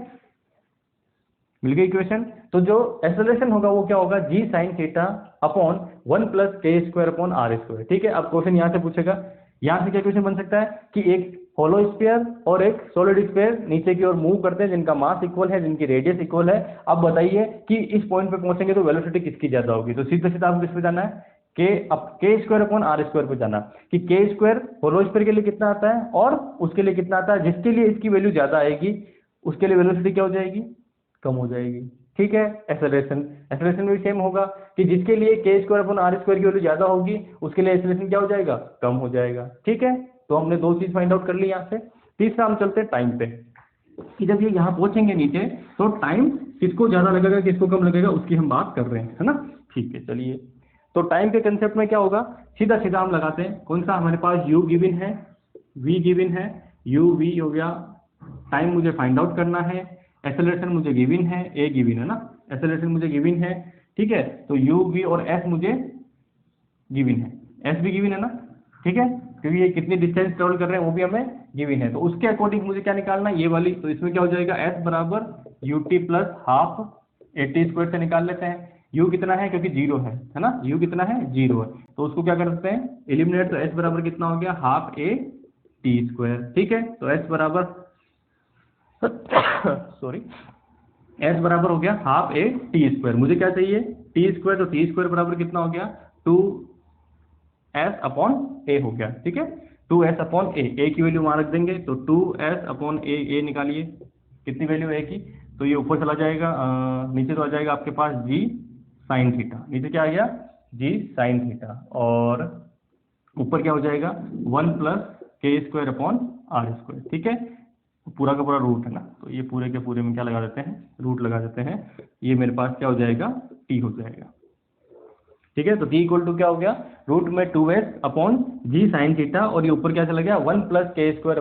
मिल गई इक्वेशन। तो जो एक्सेलरेशन होगा वो क्या होगा, g sin theta upon 1 + k² r²। ठीक है, अब क्वेश्चन यहाँ से पूछेगा, यहाँ से क्या क्वेश्चन बन सकता है कि एक होलो स्फीयर और एक सॉलिड स्फीयर नीचे की ओर मूव करते हैं, जिनका मास इक्वल है, जिनकी रेडियस इक्वल है। अब बताइए कि इस पॉइंट पे पहुंचेंगे तो वेलोसिटी किसकी ज्यादा होगी, तो सीधा सीधा आपको किस पे जाना है, k² r² पे जाना, कि k² होलो स्फीयर के लिए कितना आता है और उसके लिए कितना आता है, जिसके लिए इसकी वैल्यू ज्यादा आएगी उसके लिए वेलोसिटी क्या हो जाएगी, कम हो जाएगी। ठीक है, एक्सेलरेशन भी सेम होगा कि जिसके लिए k² r² की वैल्यू ज्यादा होगी उसके लिए एक्सेलरेशन क्या हो जाएगा, कम हो जाएगा। ठीक है, तो हमने दो चीज फाइंड आउट कर ली यहाँ से। तीसरा हम चलते हैं टाइम पे, कि जब ये यहाँ पहुंचेंगे नीचे तो टाइम किसको ज्यादा लगेगा किसको कम लगेगा उसकी हम बात कर रहे हैं, है ना। ठीक है, चलिए, तो टाइम के कंसेप्ट में क्या होगा, सीधा सीधा हम लगाते हैं, कौन सा, हमारे पास u गिवन है, v गिवन है, u v हो गया, टाइम मुझे फाइंड आउट करना है, एक्सेलरेशन मुझे गिवन है, a गिवन है ना, एक्सेलरेशन मुझे गिवन है। ठीक है, तो u v और s मुझे गिवन है, s भी गिवन है ना। ठीक है, क्योंकि ये कितनी डिस्टेंस ट्रेवल कर रहे हैं वो भी हमें गिवन है, तो उसके अकॉर्डिंग मुझे क्या निकालना है, ये वाली। तो इसमें क्या हो जाएगा, s बराबर ut + ½ at² से निकाल लेते हैं। u कितना है, क्योंकि 0 है ना, u कितना है, 0 है, तो उसको क्या कर सकते हैं, एलिमिनेट। तो s बराबर कितना हो गया, ½ at²। ठीक है, तो s बराबर सॉरी, s बराबर हो गया ½ at²। मुझे क्या चाहिए, t², तो t² बराबर कितना हो गया, 2s अपॉन a हो गया। ठीक है, 2s अपॉन a की वैल्यू वहां रख देंगे, तो 2s अपॉन a निकालिए, कितनी वैल्यू है की, तो ये ऊपर चला जाएगा, नीचे तो आ जाएगा आपके पास g sin थीटा, नीचे क्या आ गया, g sin थीटा, और ऊपर क्या हो जाएगा 1 + k² r²। ठीक है, पूरा का पूरा रूट है ना, तो ये पूरे के पूरे में क्या लगा देते हैं, रूट लगा देते हैं, ये मेरे पास क्या हो जाएगा, t हो जाएगा। ठीक है, तो t इक्वल टू क्या हो गया, रूट में 2s upon g sin theta, और ये ऊपर क्या चला गया 1 + k²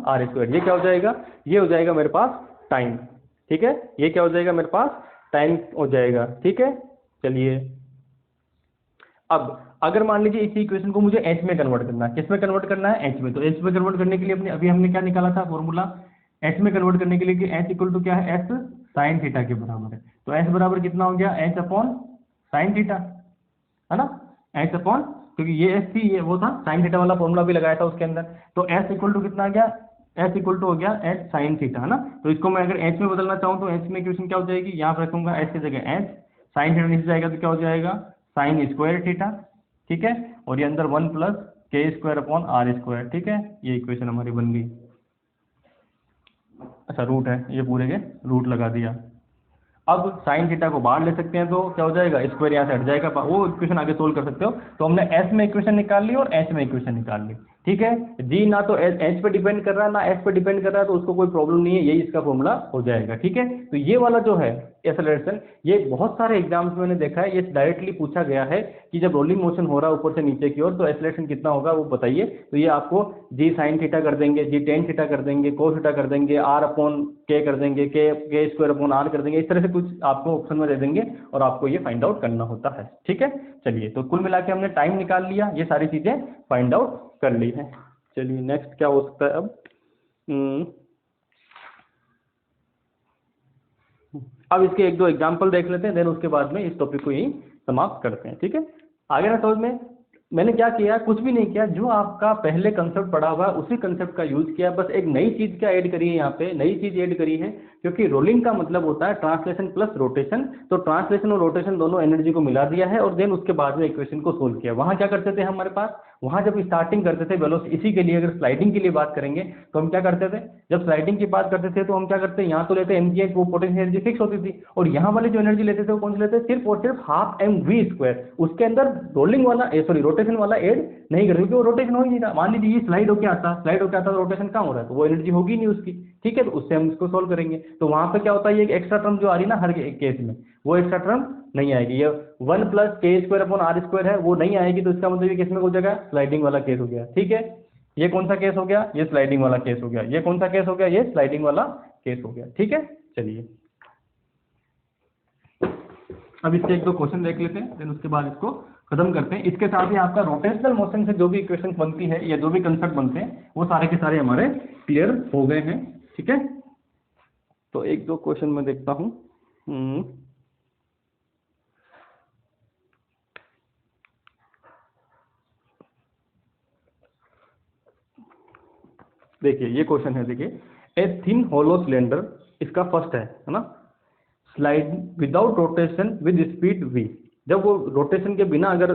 r²। ये क्या हो जाएगा, ये हो जाएगा मेरे पास टाइम। ठीक है, ये क्या हो जाएगा मेरे पास, टाइम हो जाएगा। ठीक है, चलिए, अब अगर मान लीजिए इस इक्वेशन को मुझे h में कन्वर्ट करना है, किस में कन्वर्ट करना है, h में। तो h में कन्वर्ट करने के लिए अपने अभी हमने क्या निकाला था फॉर्मूला, h में कन्वर्ट करने के लिए कि h इक्वल टू क्या है, s sin थीटा के बराबर है। तो s बराबर कितना हो गया, h अपॉन sin थीटा, है ना, h अपॉन, क्योंकि ये s थी, ये वो था, sin थीटा वाला फॉर्मूला भी लगाया था उसके अंदर। तो s इक्वल टू कितना आ गया, s इक्वल टू हो गया h sin थीटा, है ना। तो इसको मैं अगर h में बदलना चाहूँ तो h में इक्वेशन क्या हो जाएगी, यहाँ पर रखूंगा h की जगह h, sin थीटा नीचे जाएगा तो क्या हो जाएगा, sin² थीटा। ठीक है, और ये अंदर 1 + k² r²। ठीक है, ये इक्वेशन हमारी बन गई। अच्छा, रूट है, ये पूरे के रूट लगा दिया। अब साइन थीटा को बाहर ले सकते हैं तो क्या हो जाएगा, स्क्वायर यहाँ से हट जाएगा, वो इक्वेशन आगे सोल्व कर सकते हो। तो हमने s में इक्वेशन निकाल ली और h में इक्वेशन निकाल ली। ठीक है, g ना तो h पे डिपेंड कर रहा है ना s पे डिपेंड कर रहा है, तो उसको कोई प्रॉब्लम नहीं है, यही इसका फॉर्मूला हो जाएगा। ठीक है, तो ये वाला जो है एक्सेलरेशन, ये बहुत सारे एग्जाम्स में मैंने देखा है, ये डायरेक्टली पूछा गया है कि जब रोलिंग मोशन हो रहा है ऊपर से नीचे की ओर तो एक्सेलरेशन कितना होगा वो बताइए। तो ये आपको g sin थीटा कर देंगे, g tan थीटा कर देंगे, cos थीटा कर देंगे, r/k कर देंगे, k² r कर देंगे, इस तरह से कुछ आपको ऑप्शन में दे देंगे और आपको ये फाइंड आउट करना होता है। ठीक है, चलिए, तो कुल मिला के हमने टाइम निकाल लिया, ये सारी चीजें फाइंड आउट कर ली है। चलिए, नेक्स्ट क्या हो सकता है अब इसके एक दो एग्जाम्पल देख लेते हैं, देन उसके बाद में इस टॉपिक को यही समाप्त करते हैं। ठीक है, आगे ना समझ में, मैंने क्या किया, कुछ भी नहीं किया, जो आपका पहले कंसेप्ट पढ़ा हुआ है उसी कंसेप्ट का यूज किया, बस एक नई चीज क्या ऐड करी है, यहाँ पे नई चीज ऐड करी है, क्योंकि रोलिंग का मतलब होता है ट्रांसलेशन प्लस रोटेशन। तो ट्रांसलेशन और रोटेशन दोनों एनर्जी को मिला दिया है और देन उसके बाद में इक्वेशन को सोल्व किया। वहां क्या करते थे हमारे पास, वहां जब स्टार्टिंग करते थे वेलोसिटी, इसी के लिए अगर स्लाइडिंग के लिए बात करेंगे तो हम क्या करते थे, जब स्लाइडिंग की बात करते थे तो हम क्या करते हैं, यहाँ तो लेते mgh, वो पोटेंशियल एनर्जी फिक्स होती थी, और यहाँ वाली जो एनर्जी लेते थे वो कौन सी लेते थे, सिर्फ और सिर्फ हाफ एम वी स्क्वायर। उसके अंदर रोलिंग वाला सॉरी रोटेशन वाला ऐड नहीं करते, क्योंकि वो रोटेशन हो ही नहीं रहा। मान लीजिए ये स्लाइड होके आता तो रोटेशन कहाँ हो रहा है, तो वो एनर्जी होगी नहीं उसकी, ठीक है। तो उससे हम इसको सोल्व करेंगे, तो वहां पे क्या होता है, ये एक एक्स्ट्रा टर्म जो आ रही है ना हर केस में, वो एक्स्ट्रा टर्म नहीं आएगी। ये 1 + k²/r² है, वो नहीं आएगी, तो इसका मतलब ये किस में हो जाएगा, स्लाइडिंग वाला केस हो गया, ठीक है। ये कौन सा केस हो गया, ये स्लाइडिंग वाला केस हो गया। ये कौन सा केस हो गया, ये स्लाइडिंग वाला केस हो गया, ठीक है। चलिए अब इससे एक दो क्वेश्चन देख लेते हैं, फिर उसके बाद इसको खत्म करते हैं। इसके साथ ही आपका रोटेशनल मोशन से जो भी इक्वेशन बनती है या जो भी कंसेप्ट बनते हैं वो सारे के सारे हमारे क्लियर हो गए हैं, ठीक है। तो एक दो क्वेश्चन मैं देखता हूँ। देखिए ये क्वेश्चन है, देखिए ए थिन होलो सिलेंडर, इसका फर्स्ट है ना, slide without rotation with speed v। जब वो रोटेशन के बिना अगर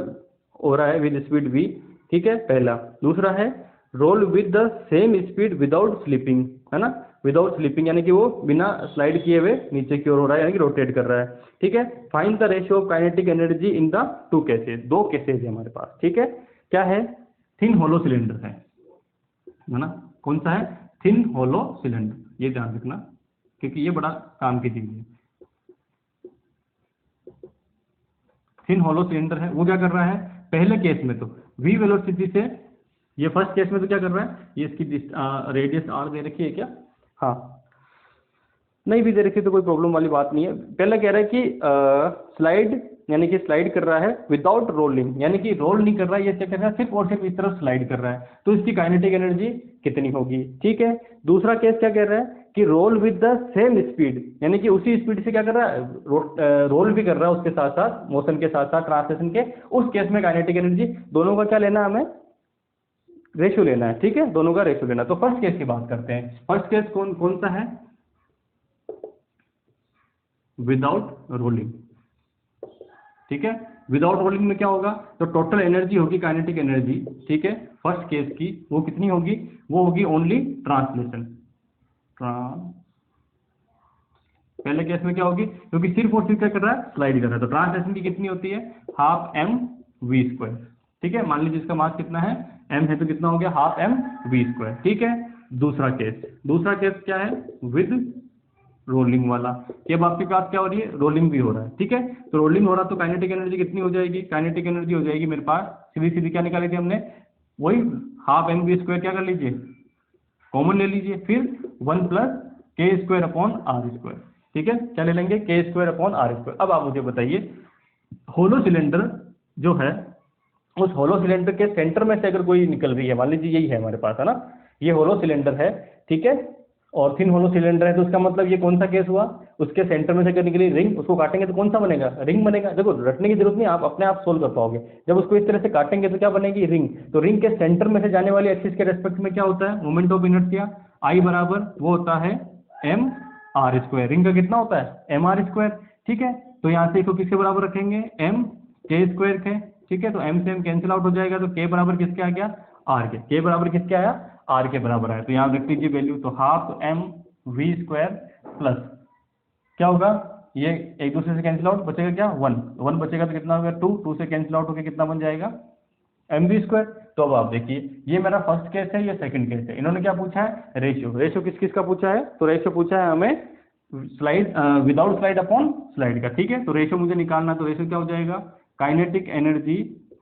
हो रहा है विद स्पीड v, ठीक है, पहला। दूसरा है roll with the same speed without slipping, है ना, विदाउट स्लिपिंग यानी कि वो बिना स्लाइड किए हुए नीचे की ओर हो रहा है, यानी कि रोटेट कर रहा है, ठीक है। Find the ratio of kinetic energy in the two cases, दो केसेस है हमारे पास, ठीक है। क्या है, थिन होलो सिलेंडर है ना, कौन सा है, थिन होलो सिलेंडर, ये ध्यान रखना क्योंकि ये बड़ा काम की चीज है। थिन होलो सिलेंडर है, वो क्या कर रहा है, पहले केस में तो v वेलोसिटी से, ये फर्स्ट केस में तो क्या कर रहा है, ये इसकी रेडियस r दे रखी है क्या, हाँ नहीं भी दे रखी तो कोई प्रॉब्लम वाली बात नहीं है। पहले कह रहा है कि स्लाइड यानी कि स्लाइड कर रहा है विदाउट रोलिंग, यानी कि रोल नहीं कर रहा है, ये क्या कर रहा है, सिर्फ और सिर्फ इस तरफ स्लाइड कर रहा है, तो इसकी काइनेटिक एनर्जी कितनी होगी, ठीक है। दूसरा केस क्या कह रहा है कि roll with the same speed, यानी कि उसी स्पीड से क्या कर रहा है, रोल भी कर रहा है उसके साथ साथ, मोशन के साथ साथ ट्रांसलेशन के, उस केस में काइनेटिक एनर्जी, दोनों का क्या लेना है हमें, रेशियो लेना है, ठीक है, दोनों का रेशियो लेना। तो फर्स्ट केस की बात करते हैं। फर्स्ट केस कौन कौन सा है, विदाउट रोलिंग, ठीक है। विदाउट रोलिंग में क्या होगा, तो टोटल एनर्जी होगी काइनेटिक एनर्जी, ठीक है, फर्स्ट केस की वो कितनी होगी, वो होगी ओनली ट्रांसलेशन, पहले केस में क्या होगी, क्योंकि सिर्फ और सिर्फ क्या कर रहा है, स्लाइड कर रहा है, तो ट्रांसलेशन की कितनी होती है, हाफ एम वी स्क्वायर, ठीक है। मान लीजिए इसका मास कितना है, m है, तो कितना हो गया, हाफ एम वी स्क्वायर, ठीक है। दूसरा केस क्या है, विद रोलिंग वाला, ये अब आपके पास क्या हो रही है, रोलिंग भी हो रहा है, ठीक है। तो रोलिंग हो रहा तो काइनेटिक एनर्जी कितनी हो जाएगी, काइनेटिक एनर्जी हो जाएगी मेरे पास सीधी सीधी क्या निकाली थी हमने, वही हाफ एम वी स्क्वायर, क्या कर लीजिए, कॉमन ले लीजिए, फिर 1 + k²/r², ठीक है। क्या ले लेंगे, k²/r²। अब आप मुझे बताइए, होलो सिलेंडर जो है, उस होलो सिलेंडर के सेंटर में से अगर कोई निकल रही है, मान लीजिए यही है हमारे पास, है ना, ये होलो सिलेंडर है, ठीक है, और थिन होलो सिलेंडर है, तो उसका मतलब ये कौन सा केस हुआ, उसके सेंटर में से अगर निकली रिंग, उसको काटेंगे तो कौन सा बनेगा, रिंग बनेगा। देखो रटने की जरूरत नहीं, आप अपने आप सोल्व कर पाओगे। जब उसको इस तरह से काटेंगे तो क्या बनेगी, रिंग। तो रिंग के सेंटर में से जाने वाली एक्सिस के रेस्पेक्ट में क्या होता है, मोमेंट ऑफ इनर्शिया I बराबर वो होता है mr²। रिंग का कितना होता है, mr², ठीक है। तो यहाँ से इसको किसके बराबर रखेंगे, m(k²) के, ठीक है। तो m से m कैंसिल आउट हो जाएगा, तो k बराबर किसके आ गया, r के, k बराबर किसके आया, r के बराबर आया। तो यहाँ रख लीजिए वैल्यू, तो half M V square plus क्या होगा, ये एक दूसरे से कैंसिल आउट, बचेगा क्या, 1 बचेगा, तो कितना होगा 2 से कैंसिल आउट होकर कितना बन जाएगा, mv²। तो अब आप देखिए, ये मेरा फर्स्ट केस है, ये सेकंड केस है। इन्होंने क्या पूछा है, रेशियो किस किस का पूछा है, तो रेशियो पूछा है हमें slide without slide upon slide का, ठीक है। तो रेशियो मुझे निकालना, तो रेशियो क्या हो जाएगा, kinetic energy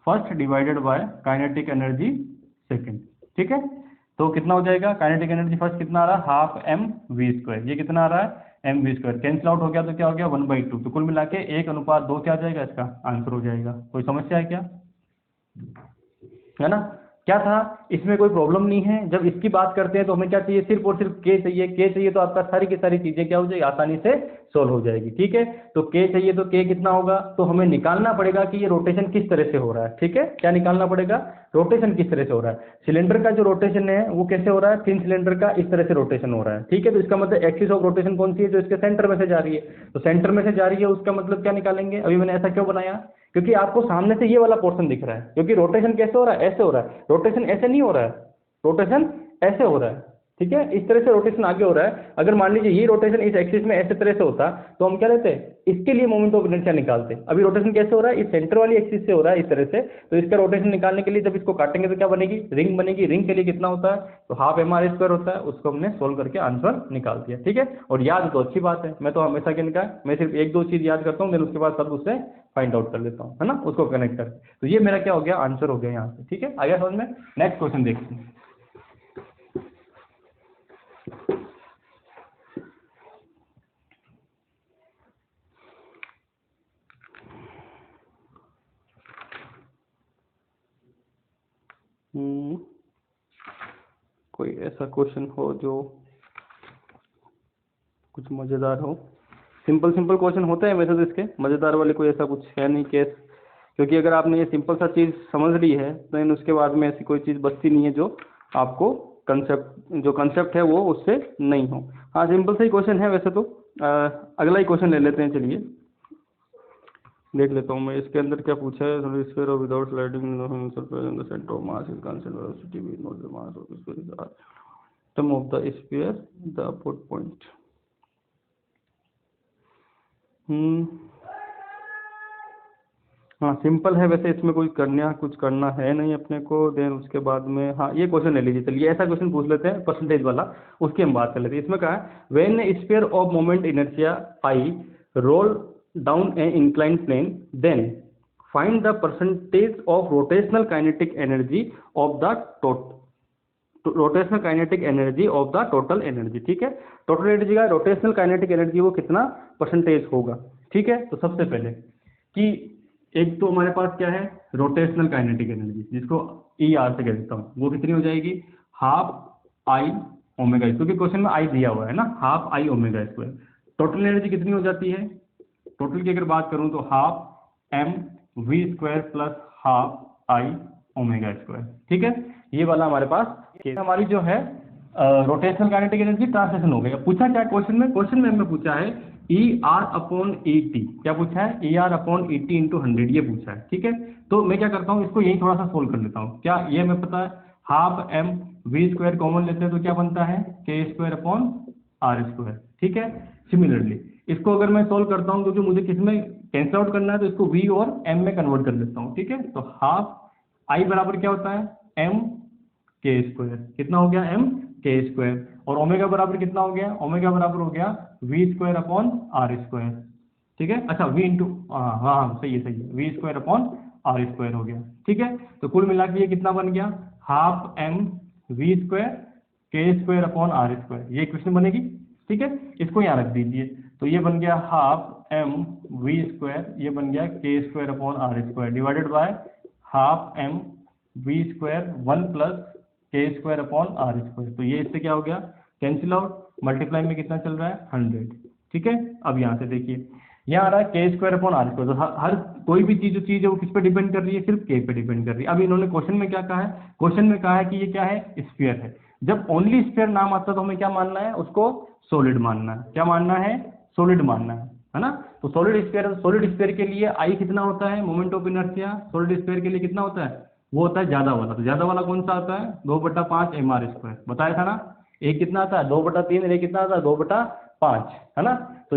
first divided by kinetic energy second, ठीक है। तो कितना हो जाएगा, काइनेटिक एनर्जी फर्स्ट कितना आ रहा है, हाफ एम वी स्क्वायर, ये कितना आ रहा है mv², कैंसिल आउट हो गया तो क्या हो गया 1/2, तो कुल मिला के 1:2 क्या आ जाएगा, इसका आंसर हो जाएगा। कोई समस्या है क्या, है ना, क्या था इसमें, कोई प्रॉब्लम नहीं है। जब इसकी बात करते हैं तो हमें क्या चाहिए, सिर्फ और सिर्फ k चाहिए, तो आपका सारी की सारी चीजें क्या हो जाएगी, आसानी से सोल्व हो जाएगी, ठीक है। तो k चाहिए, तो k कितना होगा, तो हमें निकालना पड़ेगा कि ये रोटेशन किस तरह से हो रहा है, ठीक है। क्या निकालना पड़ेगा, रोटेशन किस तरह से हो रहा है, सिलेंडर का जो रोटेशन है वो कैसे हो रहा है, थिन सिलेंडर का इस तरह से रोटेशन हो रहा है, ठीक है। तो इसका मतलब एक्सिस ऑफ रोटेशन कौन सी है, जो इसके सेंटर में से जा रही है, तो सेंटर में से जा रही है, उसका मतलब क्या निकालेंगे, अभी मैंने ऐसा क्यों बनाया क्योंकि आपको सामने से ये वाला पोर्शन दिख रहा है, क्योंकि रोटेशन कैसे हो रहा है, ऐसे हो रहा है, रोटेशन ऐसे नहीं हो रहा है, रोटेशन ऐसे हो रहा है, ठीक है, इस तरह से रोटेशन आगे हो रहा है। अगर मान लीजिए ये रोटेशन इस एक्सिस में ऐसे तरह से होता तो हम क्या लेते हैं, इसके लिए मोमेंट ऑफ इनर्शिया निकालते। अभी रोटेशन कैसे हो रहा है, इस सेंटर वाली एक्सिस से हो रहा है इस तरह से, तो इसका रोटेशन निकालने के लिए जब इसको काटेंगे तो क्या बनेगी, रिंग बनेगी। रिंग के लिए कितना होता है, तो हाफ mr² होता है, उसको हमने सोल्व करके आंसर निकाल दिया, ठीक है। और याद तो अच्छी बात है, मैं तो हमेशा क्या निकाल, मैं सिर्फ एक दो चीज याद करता हूँ, देन उसके बाद सब उससे फाइंड आउट कर लेता हूँ, है ना, उसको कनेक्ट करके। तो ये मेरा क्या हो गया, आंसर हो गया यहाँ से, ठीक है। आगे समझ में। नेक्स्ट क्वेश्चन देखते हैं। कोई ऐसा क्वेश्चन हो जो कुछ मजेदार हो। सिंपल सिंपल क्वेश्चन होते हैं वैसे तो इसके, मजेदार वाले कोई ऐसा कुछ है नहीं केस, क्योंकि अगर आपने ये सिंपल सा चीज समझ ली है तो इन उसके बाद में ऐसी कोई चीज बचती नहीं है जो आपको कंसेप्ट है वो उससे नहीं हो। हाँ सिंपल सा ही क्वेश्चन है वैसे तो। अगला ही क्वेश्चन ले लेते हैं, चलिए देख लेता हूँ मैं इसके अंदर क्या पूछा है। Sphere of without sliding centre of mass is constant velocity V note the mass of sphere is atom of the sphere the upward point. हाँ सिंपल है वैसे, इसमें कुछ करना है नहीं अपने को। देन उसके बाद में हाँ ये क्वेश्चन ले लीजिए, चलिए ऐसा क्वेश्चन पूछ लेते हैं परसेंटेज वाला, उसकी हम बात कर लेते हैं। इसमें कहा है when sphere of moment inertia pi roll down a inclined plane, then find the percentage of rotational kinetic energy of the total energy, ठीक है। टोटल एनर्जी का रोटेशनल काइनेटिक एनर्जी वो कितना परसेंटेज होगा, ठीक है। तो सबसे पहले कि एक तो हमारे पास क्या है, रोटेशनल काइनेटिक एनर्जी, जिसको ER से कह देता हूँ, वो कितनी हो जाएगी, हाफ आई ओमेगा, क्योंकि क्वेश्चन में आई दिया हुआ है ना, half I omega square. Total energy कितनी हो जाती है, टोटल की अगर बात करूं तो half M V square plus half I omega square, ठीक है। ये वाला हमारे पास हमारी जो है रोटेशनल काइनेटिक एनर्जी ट्रांसलेशन हो गया। पूछा क्या क्वेश्चन में हमें पूछा है ER/ET, क्या पूछा है, ER/ET इंटू 100 ये पूछा है, ठीक है। तो मैं क्या करता हूँ, इसको यही थोड़ा सा सोल्व कर लेता हूँ। क्या ये हमें पता है, half M V square common लेते हैं तो क्या बनता है, K²/R², ठीक है। सिमिलरली इसको अगर मैं सोल्व करता हूँ, क्योंकि मुझे किसमें कैंसिल आउट करना है, तो इसको V और M में कन्वर्ट कर देता हूँ, ठीक है। तो हाफ I बराबर क्या होता है, M/K², कितना हो गया, M/K², और ओमेगा बराबर कितना हो गया, ओमेगा बराबर हो गया V²/R², ठीक है। अच्छा V इंटू हाँ सही है V²/R² हो गया, ठीक है। तो कुल मिला के ये कितना बन गया, हाफ M V² K²/R², ये इक्वेशन बनेगी, ठीक है। इसको यहाँ रख दीजिए, तो ये बन गया हाफ एम वी स्क्वायर, ये बन गया K²/R² divided by half M V square 1 plus K²/R²। तो ये इससे क्या हो गया, कैंसिल आउट, मल्टीप्लाई में कितना चल रहा है, 100, ठीक है। अब यहाँ से देखिए, यहाँ आ रहा है K²/R², तो हर कोई भी चीज है वो किस पे डिपेंड कर रही है, सिर्फ K पे डिपेंड कर रही है। अब इन्होंने क्वेश्चन में क्या कहा है, क्वेश्चन में कहा है कि ये क्या है, स्फीयर है। जब ओनली स्फीयर नाम आता है तो हमें क्या मानना है, उसको सॉलिड मानना है। क्या मानना है, सॉलिड मानना है ना। तो सॉलिड स्फीयर के लिए आई कितना होता है, moment of inertia solid sphere के लिए कितना होता है, वो होता है ज्यादा वाला। तो ज्यादा वाला कौन सा आता है, 2/5 mr², बताया था ना। एक कितना आता है, 2/3, और एक कितना आता है, 2/5, है ना। तो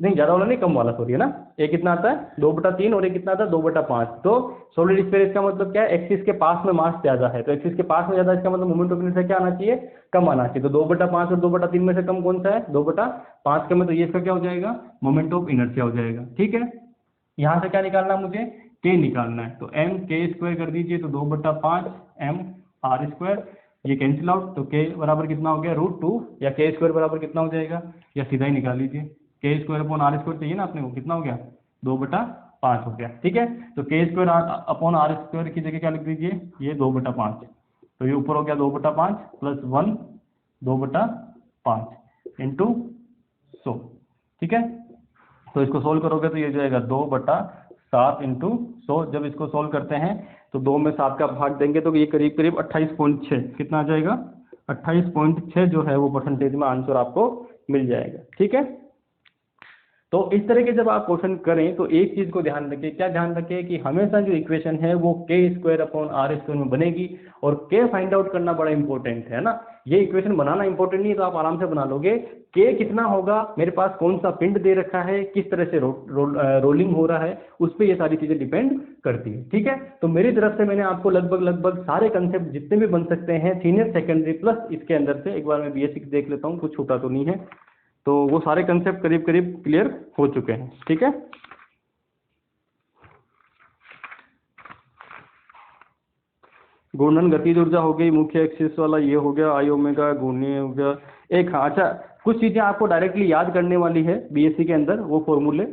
नहीं ज्यादा वाला नहीं, कम वाला सॉरी, है ना। एक कितना आता है 2/3 और एक कितना आता है 2/5। तो सॉलिड स्फीयर इसका मतलब क्या है, एक्सिस के पास में मास ज्यादा है, तो एक्सिस के पास में ज्यादा, इसका मतलब मोमेंट ऑफ इनर्शिया क्या आना चाहिए, कम आना चाहिए। तो 2/5 और 2/3 में से कम कौन सा है, 2/5 का, में तो ये इसका क्या हो जाएगा, मोमेंट ऑफ इनर्शिया हो जाएगा, ठीक है। यहाँ से क्या निकालना है मुझे, K निकालना है, तो M/K² कर दीजिए, तो 2/5 mr², ये कैंसिल आउट, तो K बराबर कितना हो गया, √2, या K² बराबर कितना हो जाएगा, या सीधा ही निकाल लीजिए, K²/R² चाहिए ना अपने को, कितना हो गया, 2/5 हो गया, ठीक है। तो K²/R² की जगह क्या लिख दीजिए, ये 2/5, तो ये ऊपर हो गया 2/5 प्लस 1 2/5 इंटू 100, ठीक है। तो इसको सोल्व करोगे तो ये जाएगा 2/7 इंटू 100। जब इसको सोल्व करते हैं तो 2 में 7 का भाग देंगे तो ये करीब करीब 28.6, कितना आ जाएगा, 28.6 जो है वो परसेंटेज में आंसर आपको मिल जाएगा, ठीक है। तो इस तरह के जब आप क्वेश्चन करें तो एक चीज को ध्यान रखें, क्या ध्यान रखें कि हमेशा जो इक्वेशन है वो k² में बनेगी, और k फाइंड आउट करना बड़ा इंपॉर्टेंट है ना। ये इक्वेशन बनाना इंपॉर्टेंट नहीं है तो आप आराम से बना लोगे। k कितना होगा, मेरे पास कौन सा पिंड दे रखा है, किस तरह से रोलिंग हो रहा है, उस पर ये सारी चीजें डिपेंड करती है। ठीक है, तो मेरी तरफ से मैंने आपको लगभग सारे कंसेप्ट जितने भी बन सकते हैं सीनियर सेकेंडरी प्लस इसके अंदर से, एक बार मैं BSc देख लेता हूँ कुछ छूटा तो नहीं है, तो वो सारे कंसेप्ट करीब करीब क्लियर हो चुके हैं। ठीक है, घूर्णन गतिज ऊर्जा हो गई, मुख्य एक्सिस वाला ये हो गया, I ओमेगा घूर्णीय हो गया एक। हाँ अच्छा, कुछ चीजें आपको डायरेक्टली याद करने वाली है BSc के अंदर, वो फॉर्मूले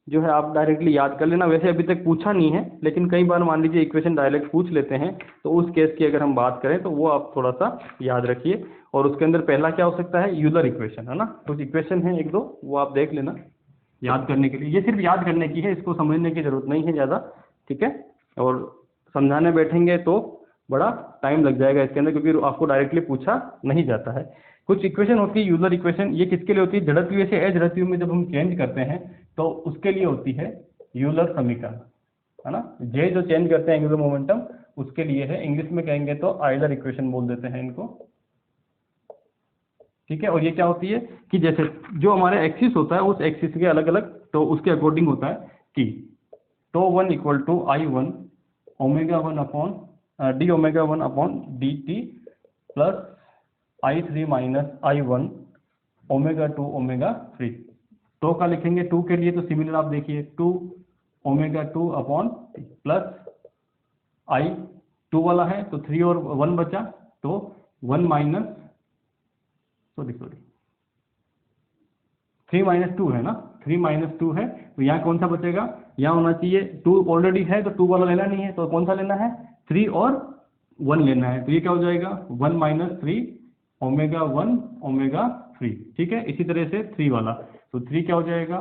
जो है आप डायरेक्टली याद कर लेना। वैसे अभी तक पूछा नहीं है, लेकिन कई बार मान लीजिए इक्वेशन डायरेक्ट पूछ लेते हैं, तो उस केस की अगर हम बात करें तो वो आप थोड़ा सा याद रखिए। और उसके अंदर पहला क्या हो सकता है, यूलर इक्वेशन, है ना। कुछ इक्वेशन है एक दो, वो आप देख लेना याद करने के लिए। ये सिर्फ याद करने की है, इसको समझने की जरूरत नहीं है ज़्यादा। ठीक है, और समझाने बैठेंगे तो बड़ा टाइम लग जाएगा इसके अंदर, क्योंकि आपको डायरेक्टली पूछा नहीं जाता है। कुछ इक्वेशन होती है यूलर इक्वेशन, ये किसके लिए होती है, जड़त्वीय से अजड़त्वीय में जब हम चेंज करते हैं तो उसके लिए होती है यूलर समीकरण, है ना। जे जो चेंज करते हैं एंगुलर मोमेंटम, उसके लिए है। इंग्लिश में कहेंगे तो आयलर इक्वेशन बोल देते हैं इनको। ठीक है, और ये क्या होती है कि जैसे जो हमारे एक्सिस होता है उस एक्सिस के अलग अलग, तो उसके अकॉर्डिंग होता है कि τ1 = I1 ω1 upon d ω1 upon dt plus I3 minus I1 ω2 ω3। तो का लिखेंगे 2 के लिए, तो सिमिलर आप देखिए 2 ω2 अपॉन प्लस I2 वाला है तो 3 और 1 बचा, तो 1 माइनस सॉरी 3 माइनस 2 है ना, 3 माइनस 2 है, तो यहाँ कौन सा बचेगा, यहाँ होना चाहिए 2 ऑलरेडी है तो 2 वाला लेना नहीं है, तो कौन सा लेना है 3 और 1 लेना है, तो ये क्या हो जाएगा 1 माइनस 3 ω1 ω3। ठीक है, इसी तरह से 3 वाला, तो 3 क्या हो जाएगा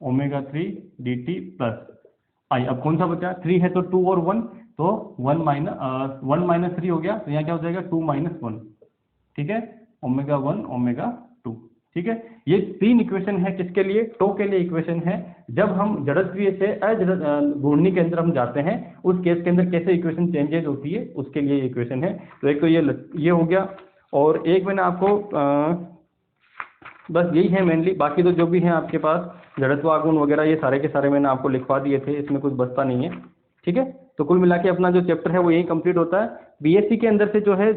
ω3 dt प्लस I। अब कौन सा बचा, 3 है तो 2 और 1, तो 1 माइनस 3 हो गया, तो यहाँ क्या हो जाएगा 2 माइनस 1। ठीक है, ω1 ω2। ठीक है, ये 3 इक्वेशन है किसके लिए, टो के लिए इक्वेशन है। जब हम जड़त्वीय से घूर्णी के अंदर हम जाते हैं, उस केस के अंदर कैसे इक्वेशन चेंजेस होती है, उसके लिए इक्वेशन है। तो एक तो ये हो गया, और एक मैंने आपको बस यही है मेनली, बाकी तो जो भी है आपके पास जड़त्वागुण वगैरह ये सारे के सारे मैंने आपको लिखवा दिए थे, इसमें कुछ बचता नहीं है। ठीक है, तो कुल मिला के अपना जो चैप्टर है वो यही कंप्लीट होता है। BSc के अंदर से जो है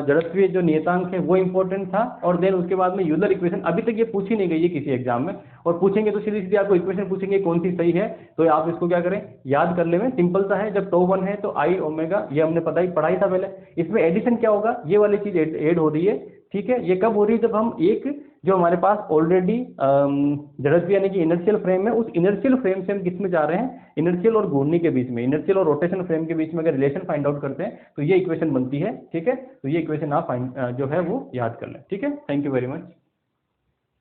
जड़त्वीय जो नियतांक है वो इंपॉर्टेंट था, और देन उसके बाद में यूलर इक्वेशन अभी तक ये पूछी नहीं गई है किसी एग्जाम में, और पूछेंगे तो सीधी सीधी आपको इक्वेशन पूछेंगे कौन सी सही है, तो आप इसको क्या करें याद कर ले में, सिंपल सा है। जब τ1 है तो I ओमेगा, ये हमने पढ़ाई था पहले, इसमें एडिशन क्या होगा, ये वाली चीज ऐड हो रही है। ठीक है, ये कब हो रही है, जब हम एक जो हमारे पास ऑलरेडी जड़त्वीय यानी कि इनर्शियल फ्रेम है, उस इनर्शियल फ्रेम से हम किस में जा रहे हैं, इनर्शियल और घूर्णी के बीच में, इनर्शियल और रोटेशन फ्रेम के बीच में अगर रिलेशन फाइंड आउट करते हैं तो ये इक्वेशन बनती है। ठीक है, तो ये इक्वेशन आप जो है वो याद कर लें। ठीक है, थैंक यू वेरी मच।